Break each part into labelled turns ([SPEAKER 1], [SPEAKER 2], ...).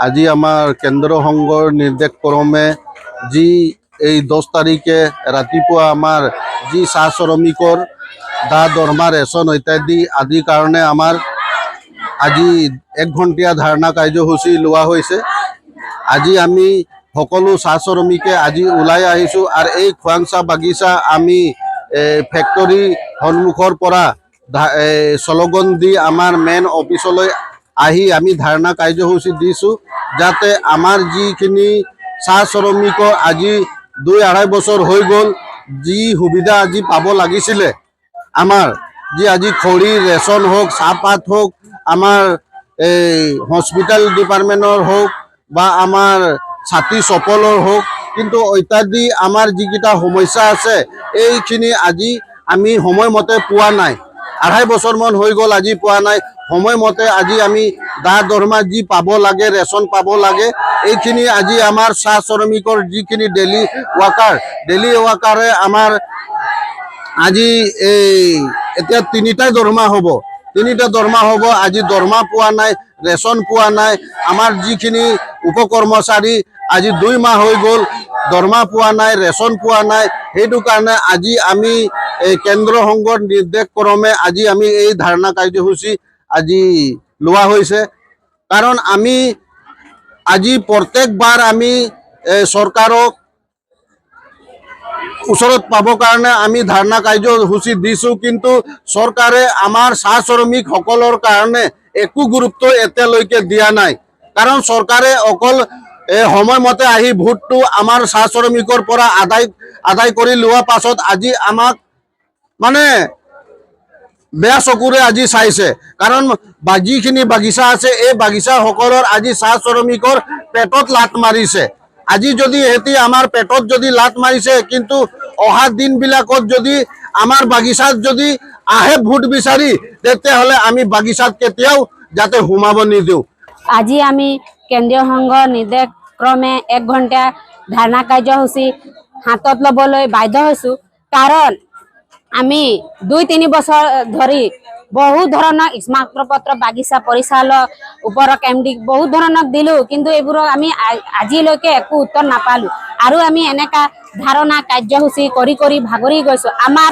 [SPEAKER 1] আজি আমাৰ কেন্দ্ৰ সংঘৰ নিৰ্দেশ ক্ৰমে যি এই 10 তাৰিখে ৰাতিপুৱা আমাৰ যি চাহ শ্ৰমিকৰ দৰমহা ৰেচন ইত্যাদি আদিৰ কাৰণে আমাৰ আজি 1 ঘণ্টীয়া ধাৰণা কাৰ্যসূচী লোৱা হৈছে। আজি আমি সকলো চাহ শ্ৰমিকে আজি ওলাই আহিছোঁ আৰু এই খোৱাংচা বাগিচা আমি ফেক্টৰী সন্মুখৰ পৰা স্লোগান দি আমাৰ মেইন অফিচলৈ আহি আমি ধাৰণা কাৰ্যসূচী দিছোঁ, যাতে আমাৰ যিখিনি চাহ শ্ৰমিকৰ আজি 2-2.5 বছৰ হৈ গ'ল যি সুবিধা আজি পাব লাগিছিলে, আমাৰ যি আজি খৰি ৰেচন হোক, চাহপাত হোক, আমাৰ এই হস্পিটেল ডিপাৰ্টমেণ্টৰ হোক বা আমাৰ ছাতি চপলৰ হোক, কিন্তু ইত্যাদি আমাৰ যিকেইটা সমস্যা আছে এইখিনি আজি আমি সময়মতে পোৱা নাই। 2.5 বছৰমান হৈ গ'ল আজি পোৱা নাই। সময়মতে আজি আমি দৰমহা যি পাব লাগে, ৰেচন পাব লাগে, এইখিনি আজি আমাৰ চাহ শ্ৰমিকৰ যিখিনি ডেইলি ৱাকাৰে আমাৰ আজি এতিয়া 3টা দৰমহা হ'ব। 3টা দৰমহা হ'ব, আজি দৰমহা পোৱা নাই, ৰেচন পোৱা নাই। আমাৰ যিখিনি উপকৰ্মচাৰী আজি 2 মাহ হৈ গ'ল দৰমহা পোৱা নাই, ৰেচন পোৱা নাই। সেইটো কাৰণে আজি আমি কেন্দ্ৰ সংঘৰ নিৰ্দেশ ক্ৰমে আজি আমি এই ধাৰণা কাৰ্যসূচী আজি লোৱা হৈছে। কাৰণ আমি আজি প্ৰত্যেকবাৰ আমি চৰকাৰক ওচৰত পাবৰ কাৰণে আমি ধাৰণা কাৰ্যসূচী দিছোঁ, কিন্তু চৰকাৰে আমাৰ চাহ শ্ৰমিকসকলৰ কাৰণে একো গুৰুত্ব এতিয়ালৈকে দিয়া নাই। কাৰণ চৰকাৰে অকল সময়মতে আহি ভোটটো আমাৰ চাহ শ্ৰমিকৰ পৰা আদায় কৰি লোৱাৰ পাছত আজি আমাক মানে বেয়া চকুৰে আজি চাইছে। কাৰণ যিখিনি বাগিচা আছে এই বাগিচাসকলৰ আজি চাহ শ্ৰমিকৰ পেটত লাত মাৰিছে। আজি যদি এহেঁতি আমাৰ পেটত যদি লাত মাৰিছে, কিন্তু অহা দিনবিলাকত যদি আমাৰ বাগিচাত যদি আহে ভোট বিচাৰি, তেতিয়াহ'লে আমি বাগিচাত কেতিয়াও যাতে সোমাব নিদিওঁ।
[SPEAKER 2] আজি আমি কেন্দ্ৰীয় সংঘৰ নিৰ্দেশ ক্ৰমে 1 ঘণ্টা ধাৰণা কাৰ্যসূচী হাতত ল'বলৈ বাধ্য হৈছোঁ। কাৰণ আমি 2-3 বছৰ ধৰি বহু ধৰণৰ স্মাৰকপত্ৰ বাগিচা পৰিচালক ওপৰত MD বহু ধৰণক দিলোঁ, কিন্তু এইবোৰক আমি আজিলৈকে একো উত্তৰ নাপালোঁ। আৰু আমি এনেকা ধাৰণা কাৰ্যসূচী কৰি ভাগৰি গৈছোঁ। আমাৰ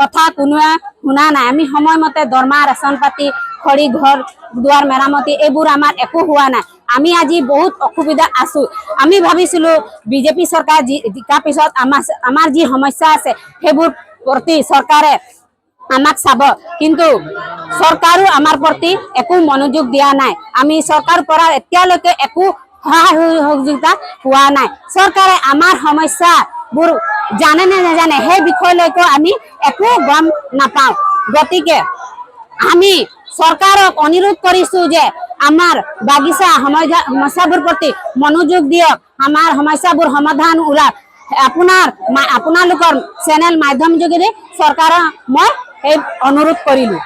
[SPEAKER 2] কথা কোনোৱে শুনা নাই। আমি সময়মতে দৰমহা, ৰেচন পাতি, খৰি, ঘৰ দুৱাৰ মেৰামতি এইবোৰ আমাৰ একো হোৱা নাই। আমি আজি বহুত অসুবিধা আছোঁ। আমি ভাবিছিলোঁ বিজেপি চৰকাৰ জিকাৰ পিছত আমাৰ যি সমস্যা আছে সেইবোৰ প্ৰতি চৰকাৰে আমাক চাব, কিন্তু চৰকাৰো আমাৰ প্ৰতি একো মনোযোগ দিয়া নাই। আমি চৰকাৰৰ পৰা এতিয়ালৈকে একো সহায় সহযোগিতা পোৱা নাই। চৰকাৰে আমাৰ সমস্যাবোৰ জানে নে নাজানে সেই বিষয়লৈকে আমি একো গম নাপাওঁ। গতিকে আমি চৰকাৰক অনুৰোধ কৰিছোঁ যে আমাৰ বাগিচা সমস্যাবোৰ প্ৰতি মনোযোগ দিয়ক, আমাৰ সমস্যাবোৰ সমাধান ওলাওক। আপোনালোকৰ চেনেল মাধ্যম যোগেদি চৰকাৰক মই এই অনুৰোধ কৰিলোঁ।